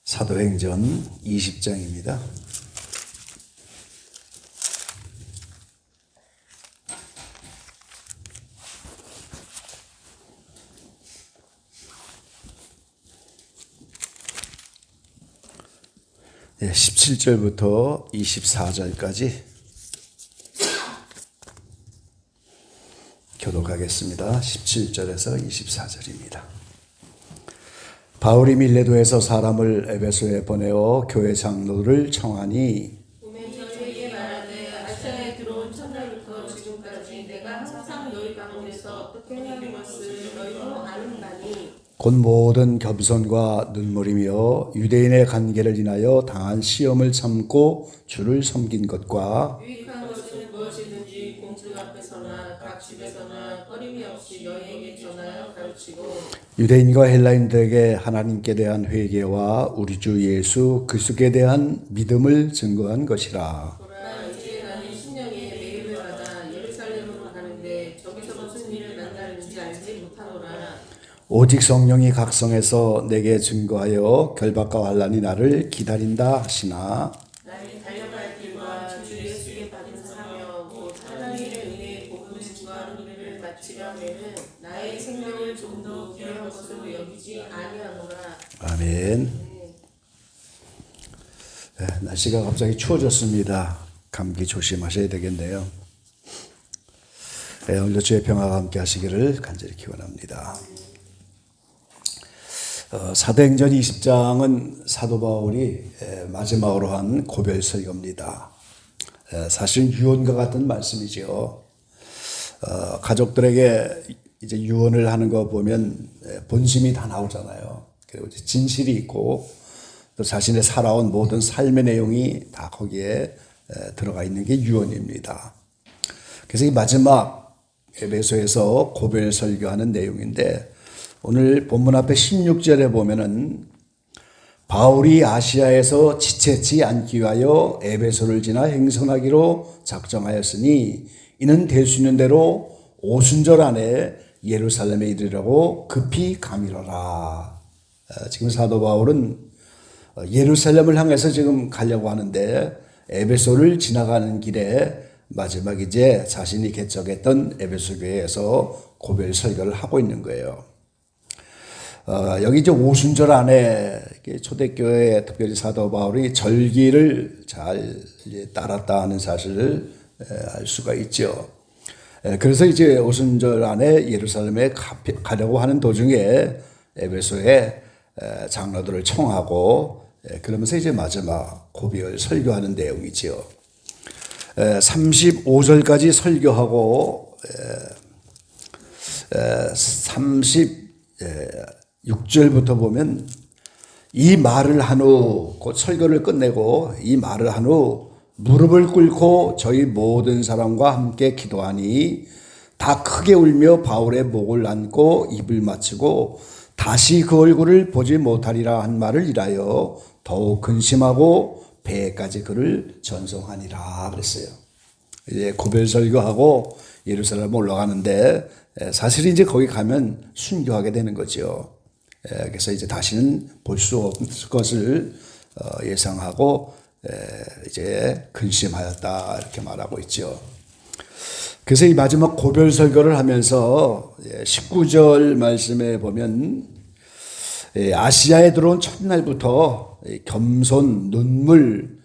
사도행전 20장입니다. 네, 17절부터 24절까지 교독하겠습니다. 17절에서 24절입니다. 바울이 밀레도에서 사람을 에베소에 보내어 교회 장로를 청하니 보면 저희에게 말하되 아시아에 들어온 첫날부터 지금까지 내가 항상 너희 가운데서 어떻게 행한 것을 너희도 아는다니 곧 모든 겸손과 눈물이며 유대인의 관계를 인하여 당한 시험을 참고 주를 섬긴 것과 유익한 것은 무엇이든지 공중 앞에서나 각 집에서나 꺼림이 없이 너희에게 전하여 가르치고 유대인과 헬라인들에게 하나님께 대한 회개와 우리 주 예수 그리스도에 대한 믿음을 증거한 것이라. 보라 이제 나는 신령의 매임을 받아 예루살렘으로 가는데 저기서 무슨 일을 만나는지 알지 못하노라. 오직 성령이 각성해서 내게 증거하여 결박과 환난이 나를 기다린다 하시나 나의 달려갈 길과 주 예수께 받은 사명 곧 하나님의 은혜의 복음을 증거하는 일을 마치려 하면은 나의 생명을 좀 더 귀한 것으로 여기지 아니하노라. 아멘. 네, 날씨가 갑자기 추워졌습니다. 감기 조심하셔야 되겠네요. 네, 오늘도 주의 평화가 함께 하시기를 간절히 기원합니다. 사도행전 20장은 사도 바울이 마지막으로 한 고별 설교입니다. 사실 유언과 같은 말씀이죠. 가족들에게 이제 유언을 하는 거 보면 본심이 다 나오잖아요. 그리고 진실이 있고 또 자신의 살아온 모든 삶의 내용이 다 거기에 들어가 있는 게 유언입니다. 그래서 이 마지막 에베소에서 고별 설교하는 내용인데 오늘 본문 앞에 16절에 보면은 바울이 아시아에서 지체치 않기 위하여 에베소를 지나 행선하기로 작정하였으니 이는 될 수 있는 대로 오순절 안에 예루살렘에 이르려고 급히 가미러라. 지금 사도 바울은 예루살렘을 향해서 지금 가려고 하는데 에베소를 지나가는 길에 마지막 이제 자신이 개척했던 에베소 교회에서 고별 설교를 하고 있는 거예요. 여기 이제 오순절 안에 초대교회 특별히 사도 바울이 절기를 잘 이제 따랐다 하는 사실을 알 수가 있죠. 그래서 이제 오순절 안에 예루살렘에 가려고 하는 도중에 에베소에 장로들을 청하고 그러면서 이제 마지막 고별 설교하는 내용이지요. 35절까지 설교하고 36절부터 보면 이 말을 한 후 곧 설교를 끝내고 이 말을 한 후 무릎을 꿇고 저희 모든 사람과 함께 기도하니 다 크게 울며 바울의 목을 안고 입을 맞추고 다시 그 얼굴을 보지 못하리라 한 말을 일하여 더욱 근심하고 배까지 그를 전송하니라 그랬어요. 이제 고별 설교하고 예루살렘 올라가는데 사실 이제 거기 가면 순교하게 되는 거죠. 그래서 이제 다시는 볼 수 없을 것을 예상하고 이제 근심하였다 이렇게 말하고 있죠. 그래서 이 마지막 고별 설교를 하면서 19절 말씀에 보면 아시아에 들어온 첫날부터 겸손, 눈물,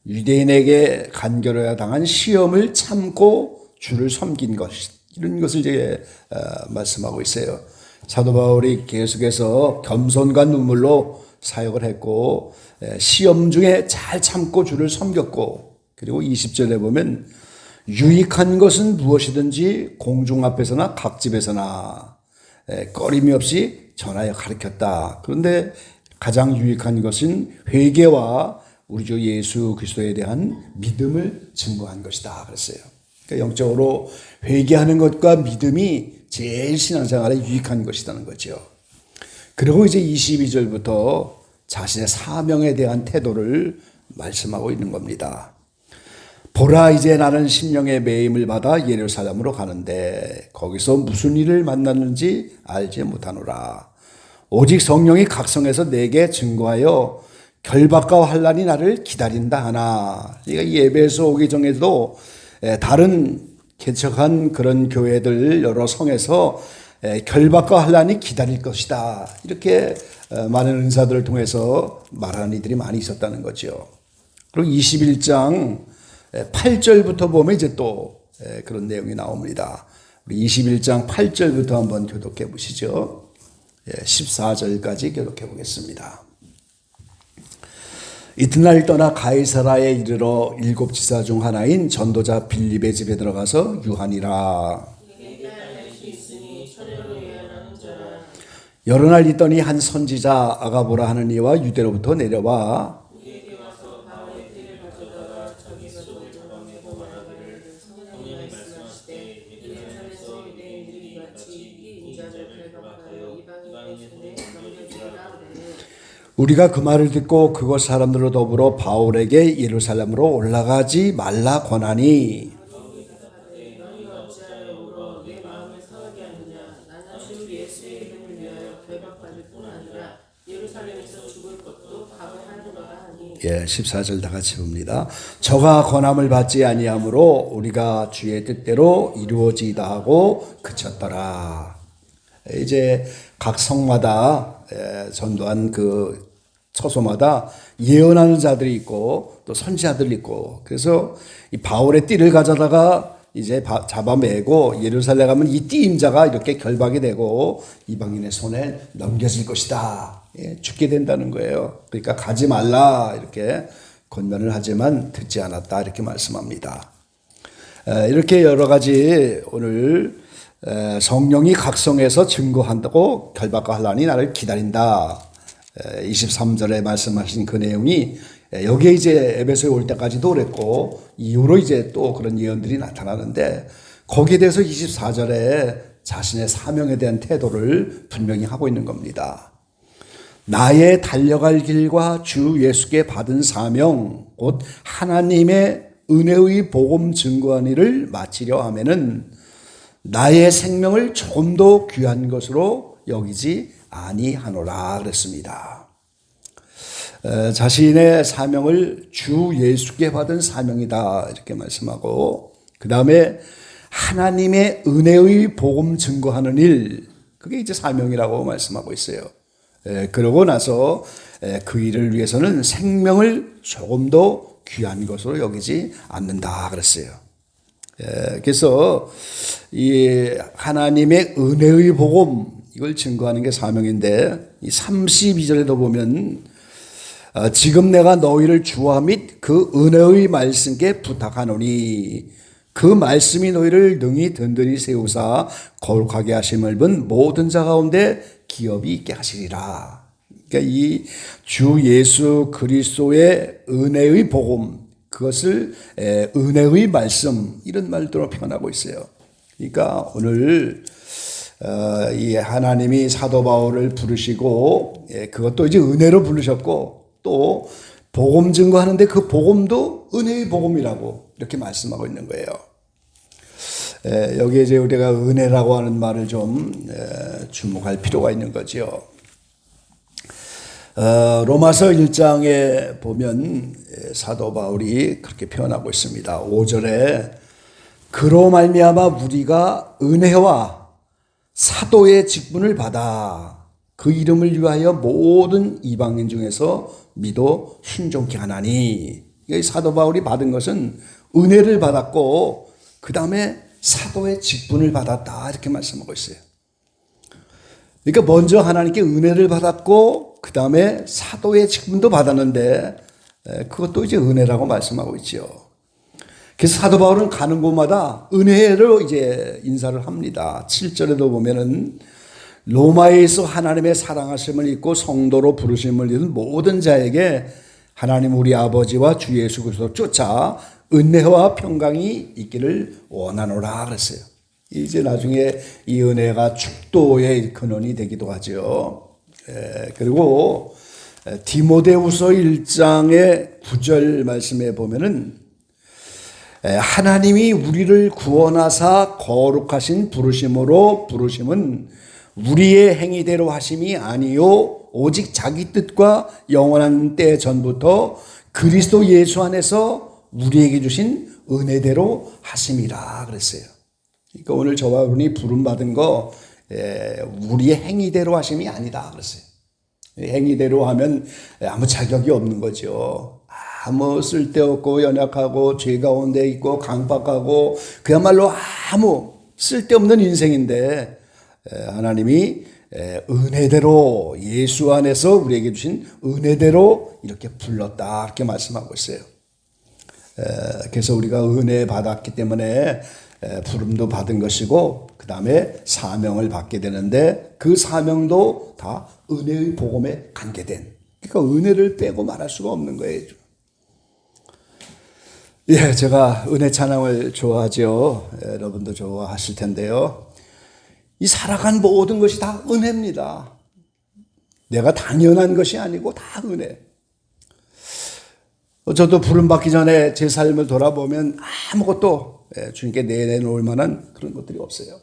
유대인에게 간결해야 당한 시험을 참고 주를 섬긴 것 이런 것을 이제 말씀하고 있어요. 사도 바울이 계속해서 겸손과 눈물로 사역을 했고 시험 중에 잘 참고 주를 섬겼고 그리고 20절에 보면 유익한 것은 무엇이든지 공중 앞에서나 각 집에서나 꺼림이 없이 전하여 가르쳤다. 그런데 가장 유익한 것은 회개와 우리 주 예수 그리스도에 대한 믿음을 증거한 것이다 그랬어요. 그러니까 영적으로 회개하는 것과 믿음이 제일 신앙생활에 유익한 것이라는 거죠. 그리고 이제 22절부터 자신의 사명에 대한 태도를 말씀하고 있는 겁니다. 보라 이제 나는 심령의 매임을 받아 예루살렘으로 가는데 거기서 무슨 일을 만났는지 알지 못하노라. 오직 성령이 각성해서 내게 증거하여 결박과 환난이 나를 기다린다 하나. 그러니까 이 에베소 오기 전에도 다른 개척한 그런 교회들 여러 성에서 결박과 환난이 기다릴 것이다. 이렇게 많은 은사들을 통해서 말하는 이들이 많이 있었다는 거죠. 그리고 21장 8절부터 보면 이제 또 그런 내용이 나옵니다. 우리 21장 8절부터 한번 교독해 보시죠. 14절까지 교독해 보겠습니다. 이튿날 떠나 가이사라에 이르러 7 지사 중 하나인 전도자 빌립의 집에 들어가서 유하니라. 여러 날 있더니 한 선지자 아가보라 하는 이와 유대로부터 내려와 우리가 그 말을 듣고 그곳 사람들로 더불어 바울에게 예루살렘으로 올라가지 말라 권하니 예, 14절 다 같이 봅니다. 저가 권함을 받지 아니하므로 우리가 주의 뜻대로 이루어지다 하고 그쳤더라. 이제 각 성마다 전도한 그 처소마다 예언하는 자들이 있고 또 선지자들이 있고, 그래서 이 바울의 띠를 가져다가 이제 잡아매고 예루살렘 가면 이 띠 임자가 이렇게 결박이 되고 이방인의 손에 넘겨질 것이다. 죽게 된다는 거예요. 그러니까 가지 말라 이렇게 권면을 하지만 듣지 않았다 이렇게 말씀합니다. 이렇게 여러 가지 오늘 성령이 각성해서 증거한다고 결박과 환난이 나를 기다린다. 23절에 말씀하신 그 내용이 여기에 이제 에베소에 올 때까지도 그랬고 이후로 이제 또 그런 예언들이 나타나는데 거기에 대해서 24절에 자신의 사명에 대한 태도를 분명히 하고 있는 겁니다. 나의 달려갈 길과 주 예수께 받은 사명 곧 하나님의 은혜의 복음 증거한 일을 마치려 하면은 나의 생명을 조금 더 귀한 것으로 여기지 아니하노라 그랬습니다. 자신의 사명을 주 예수께 받은 사명이다 이렇게 말씀하고 그 다음에 하나님의 은혜의 복음 증거하는 일, 그게 이제 사명이라고 말씀하고 있어요. 그러고 나서 그 일을 위해서는 생명을 조금 더 귀한 것으로 여기지 않는다 그랬어요. 그래서 이 하나님의 은혜의 복음 이걸 증거하는 게 사명인데 이 32절에도 보면 지금 내가 너희를 주와 및 그 은혜의 말씀께 부탁하노니 그 말씀이 너희를 능히 든든히 세우사 거룩하게 하심을 본 모든 자 가운데 기업이 있게 하시리라. 그러니까 이 주 예수 그리스도의 은혜의 복음, 그것을 은혜의 말씀 이런 말들로 표현하고 있어요. 그러니까 오늘 이 하나님이 사도 바울을 부르시고 그것도 이제 은혜로 부르셨고 또 복음 증거하는데 그 복음도 은혜의 복음이라고 이렇게 말씀하고 있는 거예요. 여기에 이제 우리가 은혜라고 하는 말을 좀 주목할 필요가 있는 거죠. 로마서 1장에 보면 사도 바울이 그렇게 표현하고 있습니다. 5절에 그로 말미암아 우리가 은혜와 사도의 직분을 받아 그 이름을 위하여 모든 이방인 중에서 믿어 순종케 하나니. 사도 바울이 받은 것은 은혜를 받았고 그 다음에 사도의 직분을 받았다 이렇게 말씀하고 있어요. 그러니까 먼저 하나님께 은혜를 받았고 그 다음에 사도의 직분도 받았는데 그것도 이제 은혜라고 말씀하고 있죠. 그래서 사도 바울은 가는 곳마다 은혜로 이제 인사를 합니다. 7절에도 보면은 로마에서 하나님의 사랑하심을 입고 성도로 부르심을 입은 모든 자에게 하나님 우리 아버지와 주 예수 그리스도 쫓아 은혜와 평강이 있기를 원하노라 그랬어요. 이제 나중에 이 은혜가 축도의 근원이 되기도 하죠. 그리고 디모데후서 1장의 9절 말씀에 보면은 하나님이 우리를 구원하사 거룩하신 부르심으로 부르심은 우리의 행위대로 하심이 아니요 오직 자기 뜻과 영원한 때 전부터 그리스도 예수 안에서 우리에게 주신 은혜대로 하심이라 그랬어요. 그러니까 오늘 저와 여러분이 부름받은 거 우리의 행위대로 하심이 아니다 그랬어요. 행위대로 하면 아무 자격이 없는 거죠. 아무 쓸데없고 연약하고 죄 가운데 있고 강박하고 그야말로 아무 쓸데없는 인생인데 하나님이 은혜대로 예수 안에서 우리에게 주신 은혜대로 이렇게 불렀다 이렇게 말씀하고 있어요. 그래서 우리가 은혜 받았기 때문에 부름도 받은 것이고 그 다음에 사명을 받게 되는데 그 사명도 다 은혜의 복음에 관계된, 그러니까 은혜를 빼고 말할 수가 없는 거예요. 예, 제가 은혜 찬양을 좋아하죠. 여러분도 좋아하실 텐데요. 이 살아간 모든 것이 다 은혜입니다. 내가 당연한 것이 아니고 다 은혜. 저도 부름받기 전에 제 삶을 돌아보면 아무것도 주님께 내놓을 만한 그런 것들이 없어요.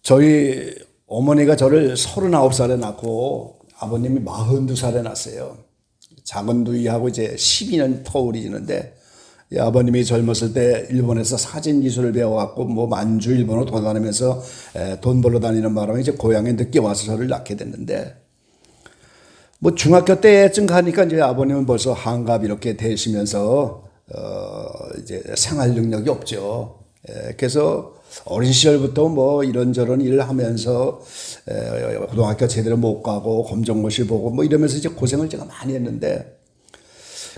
저희 어머니가 저를 39살에 낳고 아버님이 42살에 낳았어요. 작은 누이하고 이제 12년 터울이 지는데 아버님이 젊었을 때 일본에서 사진 기술을 배워갖고 뭐 만주 일본으로 돌아다니면서 돈 벌러 다니는 바람에 이제 고향에 늦게 와서 저를 낳게 됐는데 뭐 중학교 때쯤 가니까 이제 아버님은 벌써 한갑 이렇게 되시면서 이제 생활 능력이 없죠. 그래서 어린 시절부터 뭐 이런저런 일을 하면서 고등학교 제대로 못 가고 검정고시 보고 뭐 이러면서 이제 고생을 제가 많이 했는데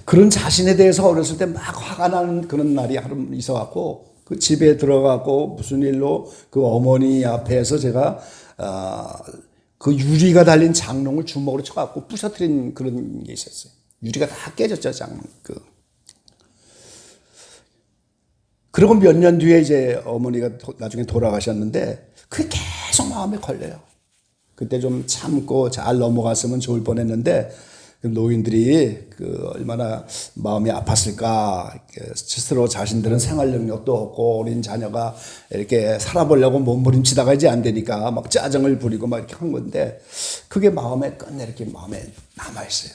그런 자신에 대해서 어렸을 때 막 화가 나는 그런 날이 하루 있어갖고 그 집에 들어가고 무슨 일로 그 어머니 앞에서 제가 그 유리가 달린 장롱을 주먹으로 쳐갖고 부셔뜨린 그런 게 있었어요. 유리가 다 깨졌죠, 그리고 몇 년 뒤에 이제 어머니가 나중에 돌아가셨는데 그게 계속 마음에 걸려요. 그때 좀 참고 잘 넘어갔으면 좋을 뻔했는데 노인들이 얼마나 마음이 아팠을까. 스스로 자신들은 생활 능력도 없고 어린 자녀가 이렇게 살아보려고 몸부림치다가 이제 안 되니까 막 짜증을 부리고 막 이렇게 한 건데 그게 마음에 끝내 이렇게 마음에 남아있어요.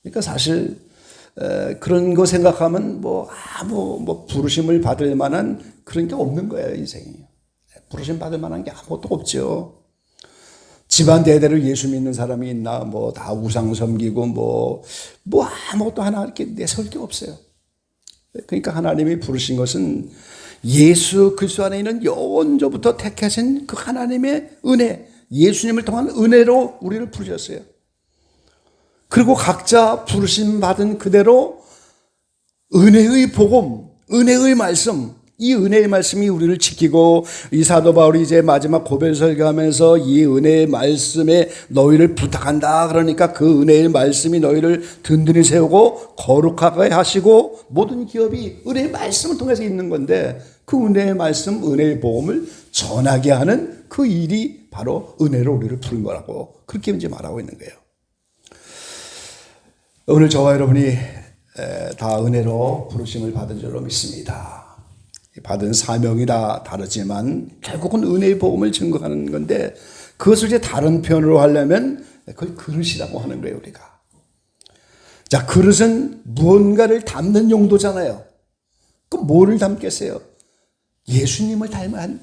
그러니까 사실 그런 거 생각하면 뭐 부르심을 받을 만한 그런 게 없는 거예요, 인생이. 부르심 받을 만한 게 아무것도 없죠. 집안 대대로 예수 믿는 사람이 있나, 뭐 다 우상 섬기고 뭐 아무것도 하나 이렇게 내세울 게 없어요. 그러니까 하나님이 부르신 것은 예수 그리스도 안에 있는 영원조부터 택하신 그 하나님의 은혜, 예수님을 통한 은혜로 우리를 부르셨어요. 그리고 각자 부르심 받은 그대로 은혜의 복음, 은혜의 말씀, 이 은혜의 말씀이 우리를 지키고 이 사도 바울이 이제 마지막 고별 설교하면서 이 은혜의 말씀에 너희를 부탁한다. 그러니까 그 은혜의 말씀이 너희를 든든히 세우고 거룩하게 하시고 모든 기업이 은혜의 말씀을 통해서 있는 건데 그 은혜의 말씀, 은혜의 복음을 전하게 하는 그 일이 바로 은혜로 우리를 부른 거라고 그렇게 이제 말하고 있는 거예요. 오늘 저와 여러분이 다 은혜로 부르심을 받은 줄로 믿습니다. 받은 사명이 다 다르지만 결국은 은혜의 복음을 증거하는 건데 그것을 이제 다른 표현으로 하려면 그걸 그릇이라고 하는 거예요, 우리가. 자, 그릇은 무언가를 담는 용도잖아요. 그 뭐를 담겠어요? 예수님을 닮은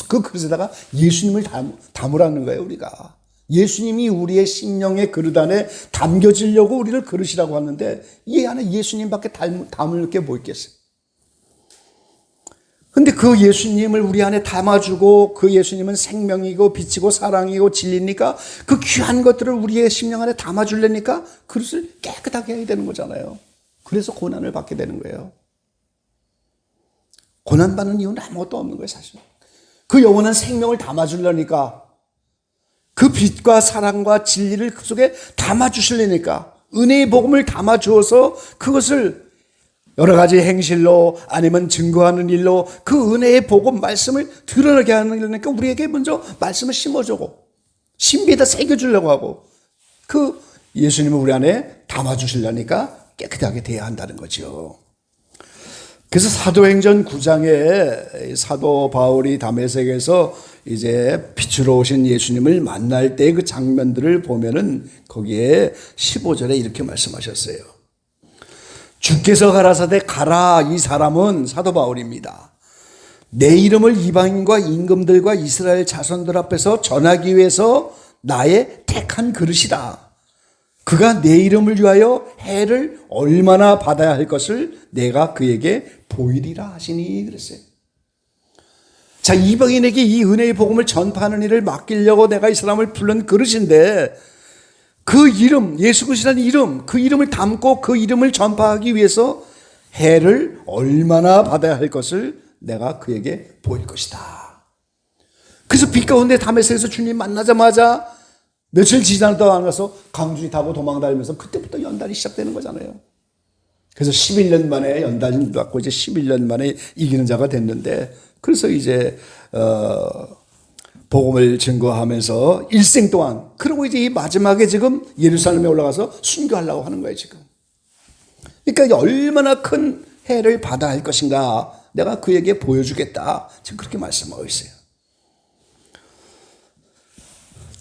그 그릇에다가 예수님을 담으라는 거예요, 우리가. 예수님이 우리의 심령의 그릇 안에 담겨지려고 우리를 그릇이라고 하는데 이 안에 예수님밖에 담을 게 뭐 있겠어요? 근데 그 예수님을 우리 안에 담아주고 그 예수님은 생명이고 빛이고 사랑이고 진리니까 그 귀한 것들을 우리의 심령 안에 담아주려니까 그릇을 깨끗하게 해야 되는 거잖아요. 그래서 고난을 받게 되는 거예요. 고난받는 이유는 아무것도 없는 거예요, 사실. 그 영원한 생명을 담아주려니까 그 빛과 사랑과 진리를 그 속에 담아주시려니까 은혜의 복음을 담아주어서 그것을 여러 가지 행실로 아니면 증거하는 일로 그 은혜의 복음 말씀을 드러나게 하려니까 우리에게 먼저 말씀을 심어주고 신비에다 새겨주려고 하고 그 예수님을 우리 안에 담아주시려니까 깨끗하게 돼야 한다는 거죠. 그래서 사도행전 9장에 사도 바울이 다메섹에서 이제 빛으로 오신 예수님을 만날 때 그 장면들을 보면은 거기에 15절에 이렇게 말씀하셨어요. 주께서 가라사대 가라. 이 사람은 사도 바울입니다. 내 이름을 이방인과 임금들과 이스라엘 자손들 앞에서 전하기 위해서 나의 택한 그릇이다. 그가 내 이름을 위하여 해를 얼마나 받아야 할 것을 내가 그에게 보이리라 하시니 그랬어요. 자, 이방인에게 이 은혜의 복음을 전파하는 일을 맡기려고 내가 이 사람을 부른 그릇인데 그 이름, 예수 그리스도라는 이름, 그 이름을 담고 그 이름을 전파하기 위해서 해를 얼마나 받아야 할 것을 내가 그에게 보일 것이다. 그래서 빛 가운데 다메섹에서 주님 만나자마자 며칠 지지 않았다가 안 가서 강준이 타고 도망다니면서 그때부터 연단이 시작되는 거잖아요. 그래서 11년 만에 연단을 받고 이제 11년 만에 이기는 자가 됐는데 그래서 이제 복음을 증거하면서 일생 동안 그리고 이제 이 마지막에 지금 예루살렘에 올라가서 순교하려고 하는 거예요 지금. 그러니까 얼마나 큰 해를 받아야 할 것인가 내가 그에게 보여주겠다 지금 그렇게 말씀하고 있어요.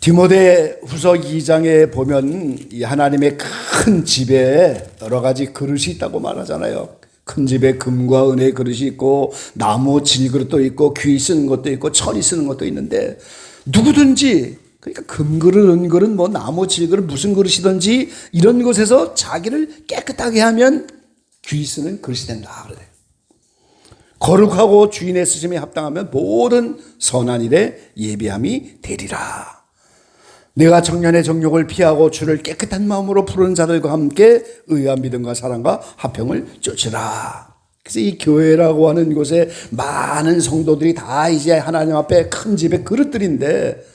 디모데 후서 2장에 보면 이 하나님의 큰 집에 여러 가지 그릇이 있다고 말하잖아요. 큰 집에 금과 은의 그릇이 있고 나무 질그릇도 있고 귀 쓰는 것도 있고 철이 쓰는 것도 있는데 누구든지 그러니까 금그릇 은그릇 뭐 나무 질그릇 무슨 그릇이든지 이런 곳에서 자기를 깨끗하게 하면 귀 쓰는 그릇이 된다 그래요. 거룩하고 주인의 쓰심에 합당하면 모든 선한 일에 예비함이 되리라. 내가 청년의 정욕을 피하고 주를 깨끗한 마음으로 부르는 자들과 함께 의한 믿음과 사랑과 화평을 쫓으라. 그래서 이 교회라고 하는 곳에 많은 성도들이 다 이제 하나님 앞에 큰 집의 그릇들인데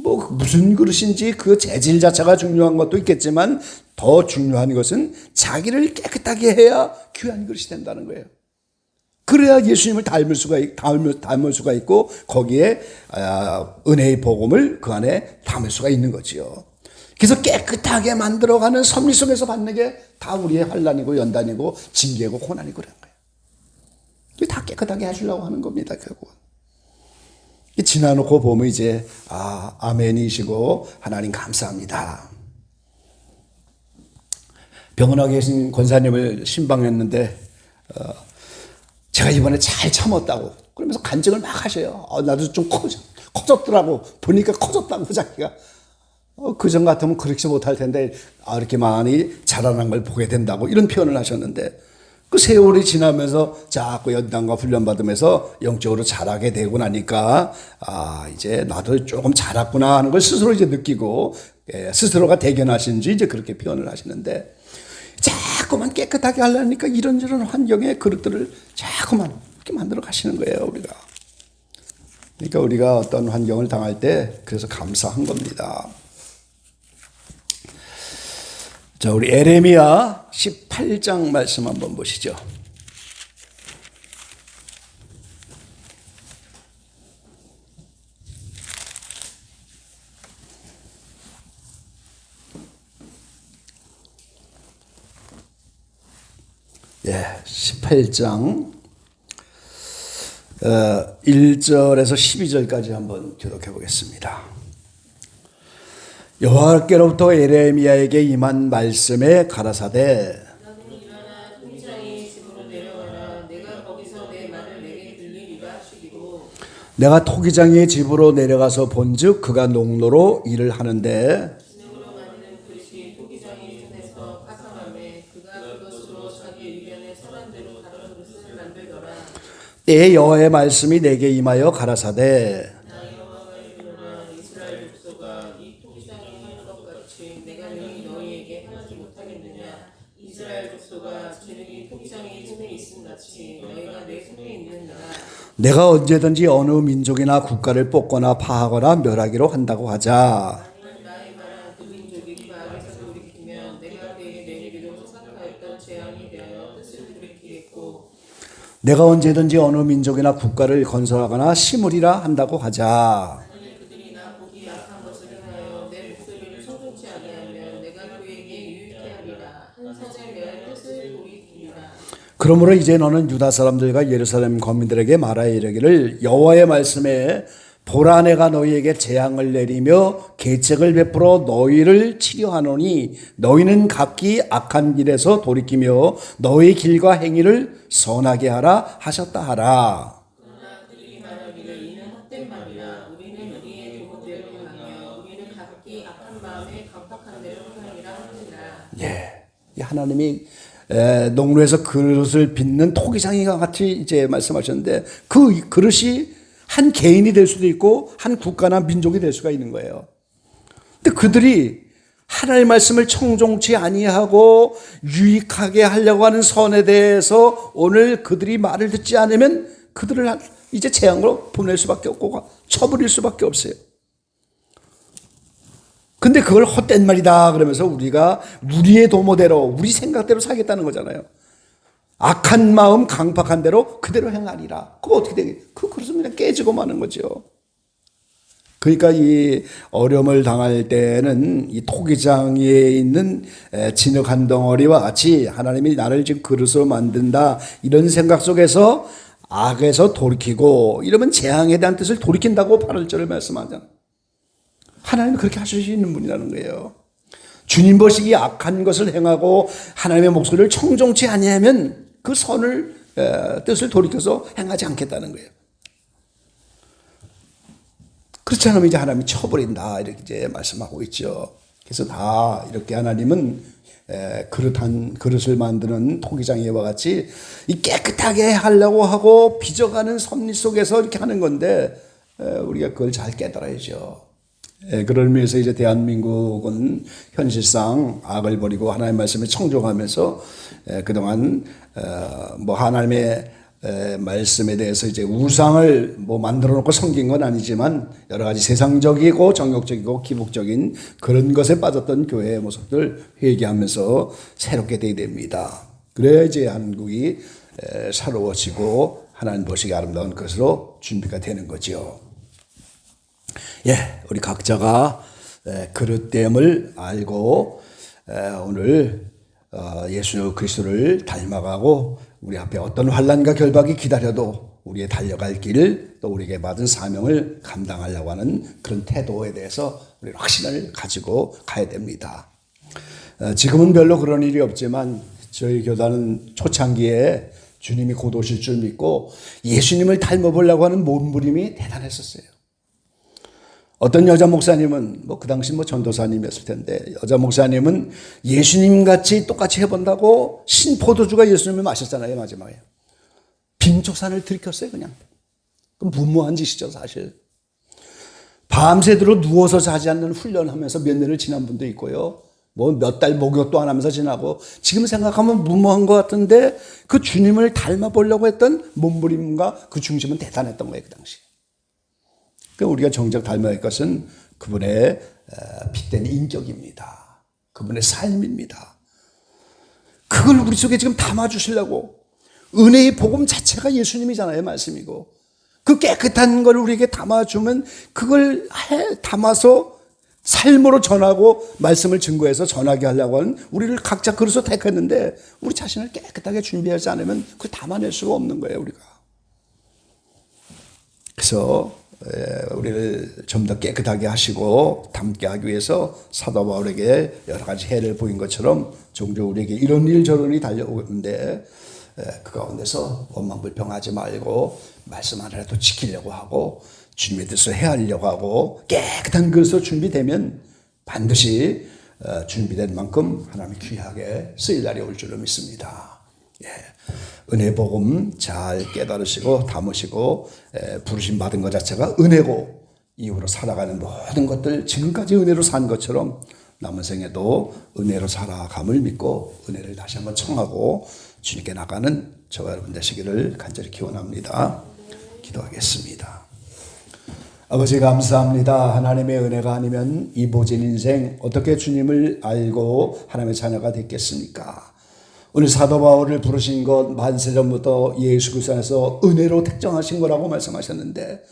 뭐 무슨 그릇인지 그 재질 자체가 중요한 것도 있겠지만 더 중요한 것은 자기를 깨끗하게 해야 귀한 그릇이 된다는 거예요. 그래야 예수님을 닮을 수가 있고 거기에 은혜의 복음을 그 안에 담을 수가 있는 거지요. 그래서 깨끗하게 만들어가는 섭리 속에서 받는 게 다 우리의 환난이고 연단이고 징계고 고난이고 그런 거예요. 다 깨끗하게 해주려고 하는 겁니다. 결국은. 지나놓고 보면 이제 아멘이시고 하나님 감사합니다. 병원에 계신 권사님을 신방했는데 제가 이번에 잘 참았다고 그러면서 간증을 막 하셔요. 나도 좀 커졌더라고. 보니까 커졌다고 자기가. 그전 같으면 그렇게 못할 텐데 이렇게 많이 자라난 걸 보게 된다고 이런 표현을 하셨는데 그 세월이 지나면서 자꾸 연단과 훈련 받으면서 영적으로 자라게 되고 나니까 이제 나도 조금 자랐구나 하는 걸 스스로 이제 느끼고 스스로가 대견하신지 이제 그렇게 표현을 하시는데 자꾸만 깨끗하게 하려니까 이런저런 환경의 그릇들을 자꾸만 이렇게 만들어 가시는 거예요, 우리가. 그러니까 우리가 어떤 환경을 당할 때 그래서 감사한 겁니다. 자, 우리 에레미야 18장 말씀 한번 보시죠. 예, 18장 1절에서 12절까지 한번 교독해 보겠습니다. 여호와께로부터 에레미야에게 임한 말씀에 가라사대 너는 일어나 토기장의 집으로 내려가라. 내가 거기서 내 말을 내게 들리리라 하시기로 내가 토기장의 집으로 내려가서 본즉 그가 농로로 일을 하는데 진흙으로 만드는 그릇이 토기장의 손에서 파산하매 그가 그것으로 자기 의견에 선한 대로 다른 그릇을 만들더라. 때 여호와의 말씀이 내게 임하여 가라사대 나 여호와가 이르노라. 이스라엘 족속아 이 토기장이 하는 것 같이 내가 능히 너희에게 하지 못하겠느냐. 이스라엘 족속아 진흙이 토기장의 손에 있음 같이 너희가 내 손에 있느니라. 내가 언제든지 어느 민족이나 국가를 뽑거나 파하거나 멸하기로 한다고 하자. 아니면 나의 말한 그 민족이 그 안에서 돌이키면 내가 그에게 내리기로 생각하였던 재앙이 되어 뜻을 돌이키겠고 내가 언제든지 어느 민족이나 국가를 건설하거나 심으리라 한다고 하자. 만일 그들이 나 보기 약한 것을 행하여 내 목소리를 청종치 아니하면 내가 그에게 유익해 하리라. 한 성에 멸 뜻을 돌이키리라. 그러므로 이제 너는 유다 사람들과 예루살렘 거민들에게 말하여 이르기를 여호와의 말씀에 보라 내가 너희에게 재앙을 내리며 계책을 베풀어 너희를 치료하노니 너희는 각기 악한 길에서 돌이키며 너희 길과 행위를 선하게 하라 하셨다 하라. 그러나 그들이 말하기를 이는 헛된 말이라 우리는 우리의 교훈대로 행하며 우리는 각기 악한 마음에 강팍한 대로 행하리라 하느니라. 예, 이 하나님이 농로에서 그릇을 빚는 토기장이와 같이 이제 말씀하셨는데 그 그릇이 한 개인이 될 수도 있고 한 국가나 민족이 될 수가 있는 거예요. 근데 그들이 하나님의 말씀을 청종치 아니하고 유익하게 하려고 하는 선에 대해서 오늘 그들이 말을 듣지 않으면 그들을 이제 재앙으로 보낼 수밖에 없고 쳐버릴 수밖에 없어요. 근데 그걸 헛된 말이다 그러면서 우리가 우리의 도모대로 우리 생각대로 살겠다는 거잖아요. 악한 마음 강팍한 대로 그대로 행하리라. 그거 어떻게 되겠? 그 그릇은 그냥 깨지고 마는 거죠. 그러니까 이 어려움을 당할 때는 이 토기장에 있는 진흙 한 덩어리와 같이 하나님이 나를 지금 그릇으로 만든다 이런 생각 속에서 악에서 돌이키고 이러면 재앙에 대한 뜻을 돌이킨다고 8절을 말씀하잖아요. 하나님이 그렇게 하실 수 있는 분이라는 거예요. 주님 보시기에 악한 것을 행하고 하나님의 목소리를 청종치 아니하면 그 선을 뜻을 돌이켜서 행하지 않겠다는 거예요. 그렇지 않으면 이제 하나님이 쳐버린다 이렇게 이제 말씀하고 있죠. 그래서 다 이렇게 하나님은 그릇을 만드는 토기장애와 같이 이 깨끗하게 하려고 하고 빚어가는 섭리 속에서 이렇게 하는 건데 우리가 그걸 잘 깨달아야죠. 그런 의미에서 이제 대한민국은 현실상 악을 버리고 하나님의 말씀에 청종하면서 그동안 뭐 하나님의 말씀에 대해서 이제 우상을 뭐 만들어 놓고 섬긴 건 아니지만 여러 가지 세상적이고 정욕적이고 기복적인 그런 것에 빠졌던 교회의 모습들 회개하면서 새롭게 되어야 됩니다. 그래야 이제 한국이 새로워지고 하나님 보시기 아름다운 것으로 준비가 되는 거죠. 예, 우리 각자가 그릇됨을 알고 오늘 예수 그리스도를 닮아가고 우리 앞에 어떤 환난과 결박이 기다려도 우리의 달려갈 길 또 우리에게 받은 사명을 감당하려고 하는 그런 태도에 대해서 우리 확신을 가지고 가야 됩니다. 지금은 별로 그런 일이 없지만 저희 교단은 초창기에 주님이 곧 오실 줄 믿고 예수님을 닮아보려고 하는 몸부림이 대단했었어요. 어떤 여자 목사님은 그 당시 전도사님이었을 텐데 여자 목사님은 예수님 같이 똑같이 해본다고 신포도주가 예수님을 마셨잖아요. 마지막에 빈초산을 들이켰어요. 그냥 무모한 짓이죠. 사실 밤새도록 누워서 자지 않는 훈련하면서 몇 년을 지난 분도 있고요. 몇 달 목욕도 안 하면서 지나고 지금 생각하면 무모한 것 같은데 그 주님을 닮아보려고 했던 몸부림과 그 중심은 대단했던 거예요. 그 당시. 우리가 정작 닮아야 할 것은 그분의 핏된 인격입니다. 그분의 삶입니다. 그걸 우리 속에 지금 담아주시려고 은혜의 복음 자체가 예수님이잖아요. 말씀이고 그 깨끗한 걸 우리에게 담아주면 그걸 담아서 삶으로 전하고 말씀을 증거해서 전하게 하려고 하는 우리를 각자 그릇으로 택했는데 우리 자신을 깨끗하게 준비하지 않으면 그걸 담아낼 수가 없는 거예요. 우리가. 그래서 우리를 좀 더 깨끗하게 하시고 담게 하기 위해서 사도 바울에게 여러 가지 해를 보인 것처럼 종종 우리에게 이런 일 저런 일이 달려오는데 그 가운데서 원망불평하지 말고 말씀 하나라도 지키려고 하고 주님의 뜻을 헤아리려고 하고 깨끗한 그릇으로 준비되면 반드시 준비된 만큼 하나님이 귀하게 쓰일 날이 올 줄로 믿습니다. 은혜 복음 잘 깨달으시고 담으시고 부르심 받은 것 자체가 은혜고 이후로 살아가는 모든 것들 지금까지 은혜로 산 것처럼 남은 생에도 은혜로 살아감을 믿고 은혜를 다시 한번 청하고 주님께 나가는 저와 여러분 되시기를 간절히 기원합니다. 기도하겠습니다. 아버지 감사합니다. 하나님의 은혜가 아니면 이 모진 인생 어떻게 주님을 알고 하나님의 자녀가 됐겠습니까? 오늘 사도 바울을 부르신 것 만세전부터 예수 그리스도 안에서 은혜로 택정하신 거라고 말씀하셨는데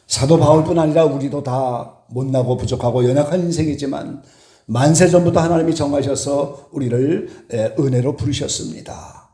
사도 바울뿐 아니라 우리도 다 못나고 부족하고 연약한 인생이지만 만세전부터 하나님이 정하셔서 우리를 은혜로 부르셨습니다.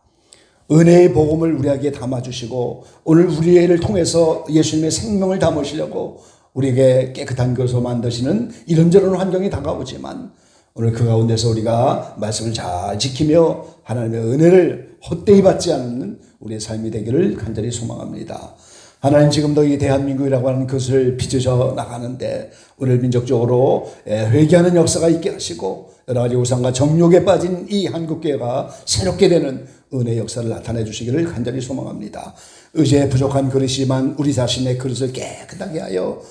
은혜의 복음을 우리에게 담아주시고 오늘 우리를 통해서 예수님의 생명을 담으시려고 우리에게 깨끗한 것으로 만드시는 이런저런 환경이 다가오지만 오늘 그 가운데서 우리가 말씀을 잘 지키며 하나님의 은혜를 헛되이 받지 않는 우리의 삶이 되기를 간절히 소망합니다. 하나님 지금도 이 대한민국이라고 하는 것을 빚으셔 나가는데 우리를 민족적으로 회개하는 역사가 있게 하시고 여러 가지 우상과 정욕에 빠진 이 한국교회가 새롭게 되는 은혜의 역사를 나타내 주시기를 간절히 소망합니다. 의지에 부족한 그릇이지만 우리 자신의 그릇을 깨끗하게 하여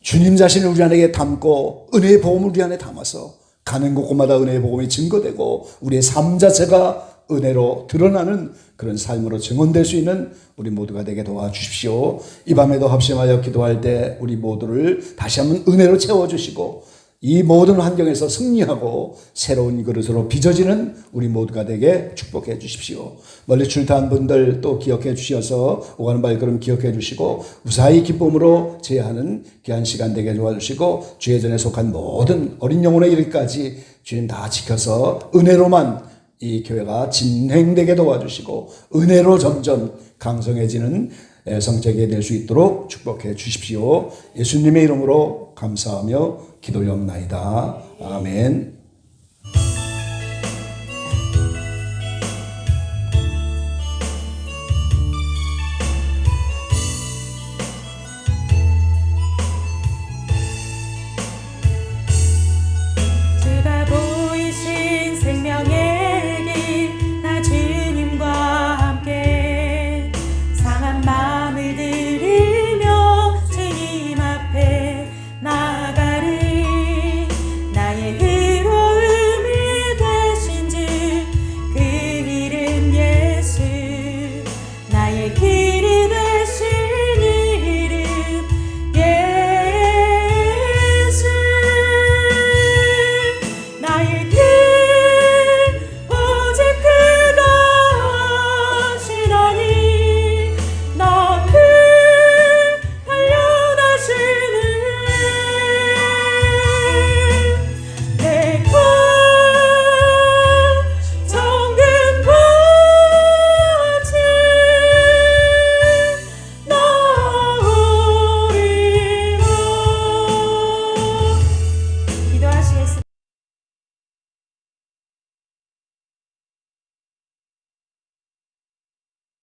주님 자신을 우리 안에 담고 은혜의 복음을 우리 안에 담아서 가는 곳곳마다 은혜의 복음이 증거되고 우리의 삶 자체가 은혜로 드러나는 그런 삶으로 증언될 수 있는 우리 모두가 되게 도와주십시오. 이 밤에도 합심하여 기도할 때 우리 모두를 다시 한번 은혜로 채워주시고 이 모든 환경에서 승리하고 새로운 그릇으로 빚어지는 우리 모두가 되게 축복해 주십시오. 멀리 출타한 분들 또 기억해 주셔서 오가는 발걸음 기억해 주시고 무사히 기쁨으로 제하는 귀한 시간 되게 도와주시고 주의 전에 속한 모든 어린 영혼의 일까지 주님 다 지켜서 은혜로만 이 교회가 진행되게 도와주시고 은혜로 점점 강성해지는 성체계 될 수 있도록 축복해 주십시오. 예수님의 이름으로 감사하며 기도하옵나이다. 아멘. 주가 보이신 생명의 길, 나 주님과 함께 상한 마음을 들이며 주님 앞에 나가리. 나의 의로움이 되신 주, 그 이름 예수. 나의 길